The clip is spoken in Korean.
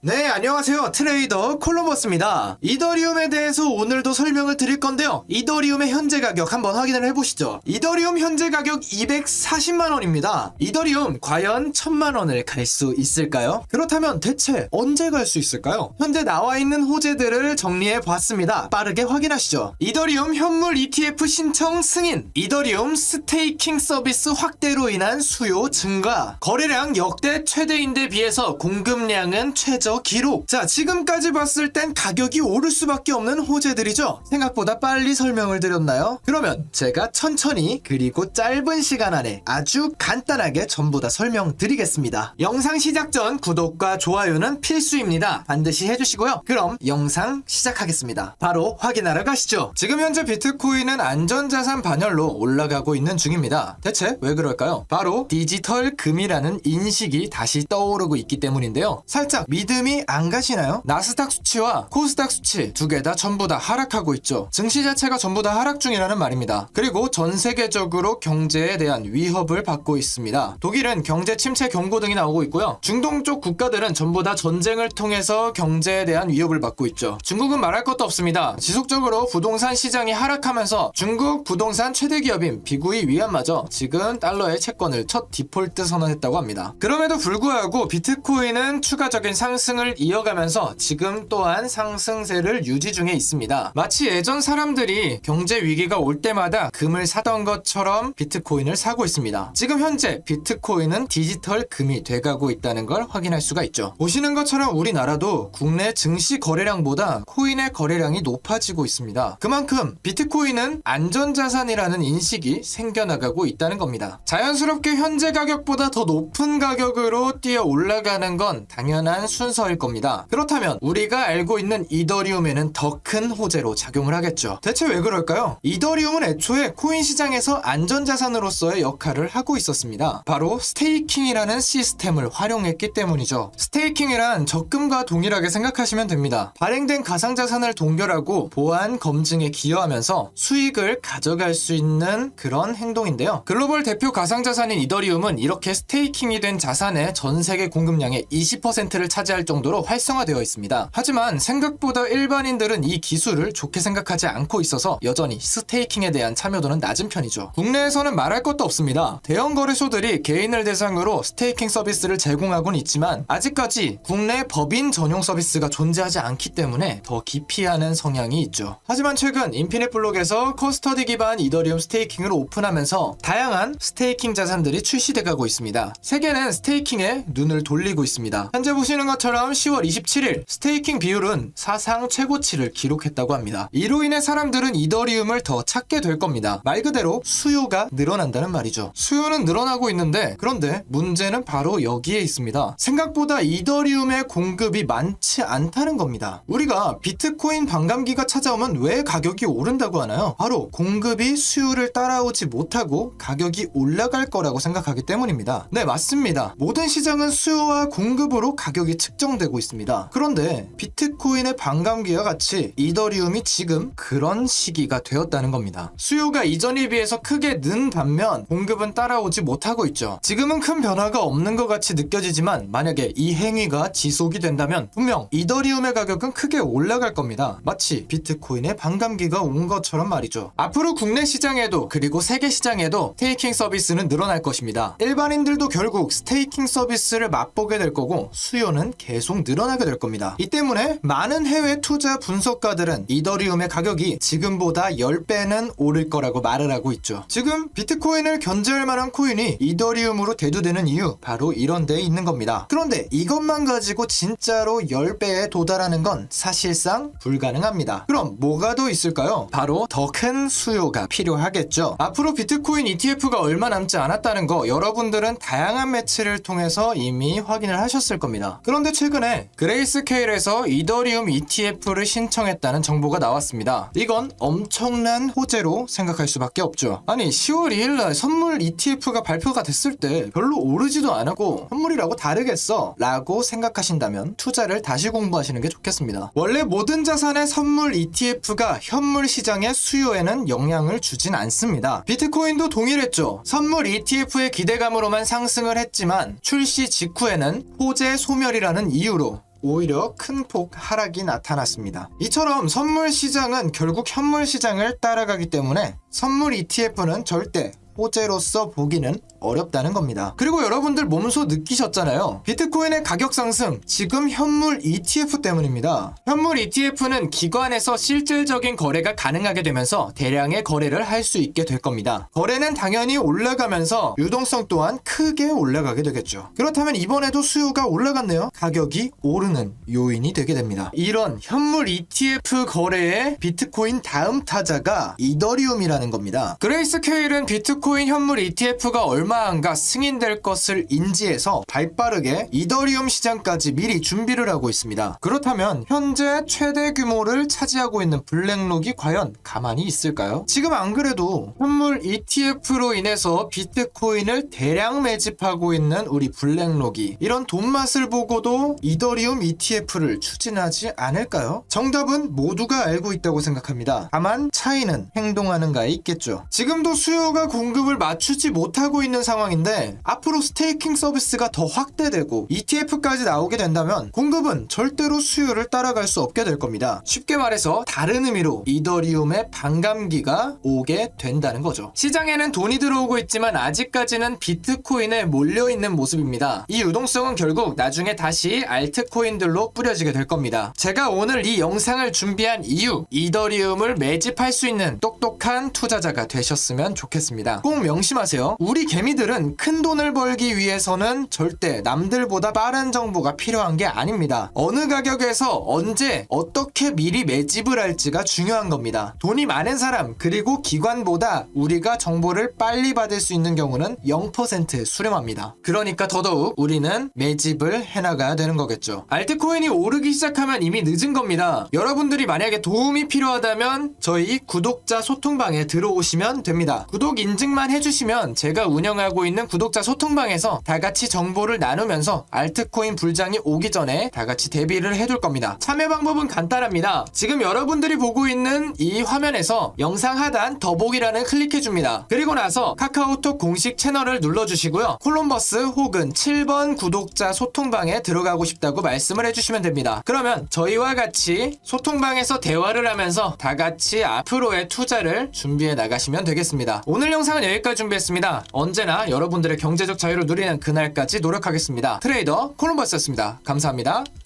네, 안녕하세요. 트레이더 콜럼버스입니다. 이더리움에 대해서 오늘도 설명을 드릴 건데요. 이더리움의 현재 가격 한번 확인을 해보시죠. 이더리움 현재 가격 240만원입니다. 이더리움 과연 1000만원을 갈 수 있을까요? 그렇다면 대체 언제 갈 수 있을까요? 현재 나와있는 호재들을 정리해봤습니다. 빠르게 확인하시죠. 이더리움 현물 ETF 신청 승인, 이더리움 스테이킹 서비스 확대로 인한 수요 증가, 거래량 역대 최대인데 비해서 공급량은 최저 기록. 자, 지금까지 봤을 땐 가격이 오를 수밖에 없는 호재들이죠. 생각보다 빨리 설명을 드렸나요? 그러면 제가 천천히 그리고 짧은 시간 안에 아주 간단하게 전부 다 설명드리겠습니다. 영상 시작 전 구독과 좋아요는 필수입니다. 반드시 해주시고요. 그럼 영상 시작하겠습니다. 바로 확인하러 가시죠. 지금 현재 비트코인은 안전자산 반열로 올라가고 있는 중입니다. 대체 왜 그럴까요? 바로 디지털 금이라는 인식이 다시 떠오르고 있기 때문인데요. 살짝 믿음이 안 가시나요? 나스닥 수치와 코스닥 수치 두 개 다 전부 다 하락하고 있죠. 증시 자체가 전부 다 하락 중이라는 말입니다. 그리고 전 세계적으로 경제에 대한 위협을 받고 있습니다. 독일은 경제 침체 경고 등이 나오고 있고요. 중동 쪽 국가들은 전부 다 전쟁을 통해서 경제에 대한 위협을 받고 있죠. 중국은 말할 것도 없습니다. 지속적으로 부동산 시장이 하락하면서 중국 부동산 최대 기업인 비구이 위안마저 지금 달러의 채권을 첫 디폴트 선언했다고 합니다. 그럼에도 불구하고 비트코인은 추가적인 상승을 이어가면서 지금 또한 상승세를 유지 중에 있습니다. 마치 예전 사람들이 경제 위기가 올 때마다 금을 사던 것처럼 비트코인을 사고 있습니다. 지금 현재 비트코인은 디지털 금이 돼가고 있다는 걸 확인할 수가 있죠. 보시는 것처럼 우리나라도 국내 증시 거래량보다 코인의 거래량이 높아지고 있습니다. 그만큼 비트코인은 안전자산이라는 인식이 생겨나가고 있다는 겁니다. 자연스럽게 현재 가격보다 더 높은 가격으로 뛰어 올라가는 건 당연한 순서일 겁니다. 그렇다면 우리가 알고 있는 이더리움에는 더 큰 호재로 작용을 하겠죠. 대체 왜 그럴까요? 이더리움은 애초에 코인 시장에서 안전자산으로서의 역할을 하고 있었습니다. 바로 스테이킹이라는 시스템을 활용했기 때문이죠. 스테이킹이란 적금과 동일하게 생각하시면 됩니다. 발행된 가상자산을 동결하고 보안 검증에 기여하면서 수익을 가져갈 수 있는 그런 행동인데요. 글로벌 대표 가상자산인 이더리움은 이렇게 스테이킹이 된 자산의 전 세계 공급량의 20%를 차지할 정도로 활성화되어 있습니다. 하지만 생각보다 일반인들은 이 기술을 좋게 생각하지 않고 있어서 여전히 스테이킹에 대한 참여도는 낮은 편이죠. 국내에서는 말할 것도 없습니다. 대형 거래소들이 개인을 대상으로 스테이킹 서비스를 제공하고는 있지만 아직까지 국내 법인 전용 서비스가 존재하지 않기 때문에 더 기피하는 성향이 있죠. 하지만 최근 인피니트 블록에서 커스터디 기반 이더리움 스테이킹을 오픈하면서 다양한 스테이킹 자산들이 출시돼가고 있습니다. 세계는 스테이킹에 눈을 돌리고 있습니다. 현재 보시는 것처럼 10월 27일 스테이킹 비율은 사상 최고치를 기록했다고 합니다. 이로 인해 사람들은 이더리움을 더 찾게 될 겁니다. 말 그대로 수요가 늘어난다는 말이죠. 수요는 늘어나고 있는데 그런데 문제는 바로 여기에 있습니다. 생각보다 이더리움의 공급이 많지 않다는 겁니다. 우리가 비트코인 반감기가 찾아오면 왜 가격이 오른다고 하나요? 바로 공급이 수요를 따라오지 못하고 가격이 올라갈 거라고 생각하기 때문입니다. 네, 맞습니다. 모든 시장은 수요와 공급으로 가격이 측정되고 있습니다. 그런데 비트코인의 반감기와 같이 이더리움이 지금 그런 시기가 되었다는 겁니다. 수요가 이전에 비해서 크게 는 반면 공급은 따라오지 못하고 있죠. 지금은 큰 변화가 없는 것 같이 느껴지지만 만약에 이 행위가 지속이 된다면 분명 이더리움의 가격은 크게 올라갈 겁니다. 마치 비트코인의 반감기가 온 것처럼 말이죠. 앞으로 국내 시장에도 그리고 세계 시장에도 스테이킹 서비스는 늘어날 것입니다. 일반인들도 결국 스테이킹 서비스를 맛보게 될 거고 수요는 계속 늘어나게 될 겁니다. 이 때문에 많은 해외 투자 분석가들은 이더리움의 가격이 지금보다 10배는 오를 거라고 말을 하고 있죠. 지금 비트코인을 견제할 만한 코인이 이더리움으로 대두되는 이유 바로 이런 데에 있는 겁니다. 그런데 이것만 가지고 진짜로 10배에 도달하는 건 사실상 불가능합니다. 그럼 뭐가 더 있을까요? 바로 더 큰 수요가 필요하겠죠. 앞으로 비트코인 ETF가 얼마 남지 않았다는 거 여러분들은 다양한 매체를 통해서 이미 확인을 하셨을 겁니다. 그런데 최근에 그레이스케일에서 이더리움 ETF를 신청했다는 정보가 나왔습니다. 이건 엄청난 호재로 생각할 수밖에 없죠. 아니 10월 2일날 선물 ETF가 발표가 됐을 때 별로 오르지도 않았고 선물이라고 다르겠어 라고 생각하신다면 투자를 다시 공부하시는 게 좋겠습니다. 원래 모든 자산의 선물 ETF가 현물 시장의 수요에는 영향을 주진 않습니다. 비트코인도 동일했죠. 선물 ETF의 기대감으로만 상승을 했지만 출시 직후에는 호재 소멸이라는 이유로 오히려 큰 폭 하락이 나타났습니다. 이처럼 선물 시장은 결국 현물 시장을 따라가기 때문에 선물 ETF는 절대 호재로서 보기는 어렵다는 겁니다. 그리고 여러분들 몸소 느끼셨잖아요. 비트코인의 가격 상승, 지금 현물 ETF 때문입니다. 현물 ETF는 기관에서 실질적인 거래가 가능하게 되면서 대량의 거래를 할 수 있게 될 겁니다. 거래는 당연히 올라가면서 유동성 또한 크게 올라가게 되겠죠. 그렇다면 이번에도 수요가 올라갔네요. 가격이 오르는 요인이 되게 됩니다. 이런 현물 ETF 거래의 비트코인 다음 타자가 이더리움이라는 겁니다. 그레이스케일은 비트코인 현물 ETF가 얼마안가 승인될 것을 인지해서 발빠르게 이더리움 시장까지 미리 준비를 하고 있습니다. 그렇다면 현재 최대 규모를 차지하고 있는 블랙록이 과연 가만히 있을까요? 지금 안 그래도 현물 ETF로 인해서 비트코인을 대량 매집하고 있는 우리 블랙록이 이런 돈맛을 보고도 이더리움 ETF를 추진하지 않을까요? 정답은 모두가 알고 있다고 생각합니다. 다만 차이는 행동하는가에 있겠죠. 지금도 수요가 공급을 맞추지 못하고 있는 상황인데 앞으로 스테이킹 서비스가 더 확대되고 ETF까지 나오게 된다면 공급은 절대로 수요를 따라갈 수 없게 될 겁니다. 쉽게 말해서 다른 의미로 이더리움의 반감기가 오게 된다는 거죠. 시장에는 돈이 들어오고 있지만 아직까지는 비트코인에 몰려있는 모습입니다. 이 유동성은 결국 나중에 다시 알트코인들로 뿌려지게 될 겁니다. 제가 오늘 이 영상을 준비한 이유, 이더리움을 매집할 수 있는 똑똑한 투자자가 되셨으면 좋겠습니다. 꼭 명심하세요. 우리 개미들은 큰 돈을 벌기 위해서는 절대 남들보다 빠른 정보가 필요한 게 아닙니다. 어느 가격에서 언제 어떻게 미리 매집을 할지가 중요한 겁니다. 돈이 많은 사람 그리고 기관보다 우리가 정보를 빨리 받을 수 있는 경우는 0% 수렴합니다. 그러니까 더더욱 우리는 매집을 해나가야 되는 거겠죠. 알트코인이 오르기 시작하면 이미 늦은 겁니다. 여러분들이 만약에 도움이 필요하다면 저희 구독자 소통방에 들어오시면 됩니다. 구독 인증만 해주시면 제가 운영하고 있는 구독자 소통방에서 다같이 정보를 나누면서 알트코인 불장이 오기 전에 다같이 대비를 해둘 겁니다. 참여 방법은 간단합니다. 지금 여러분들이 보고 있는 이 화면에서 영상 하단 더보기란을 클릭해줍니다. 그리고 나서 카카오톡 공식 채널을 눌러주시고요. 콜럼버스 혹은 7번 구독자 소통방에 들어가고 싶다고 말씀을 해주시면 됩니다. 그러면 저희와 같이 소통방에서 대화를 하면서 다같이 앞으로의 투자를 준비해 나가시면 되겠습니다. 오늘 영상은 여기까지 준비했습니다. 언제나 여러분들의 경제적 자유를 누리는 그날까지 노력하겠습니다. 트레이더 콜럼버스였습니다. 감사합니다.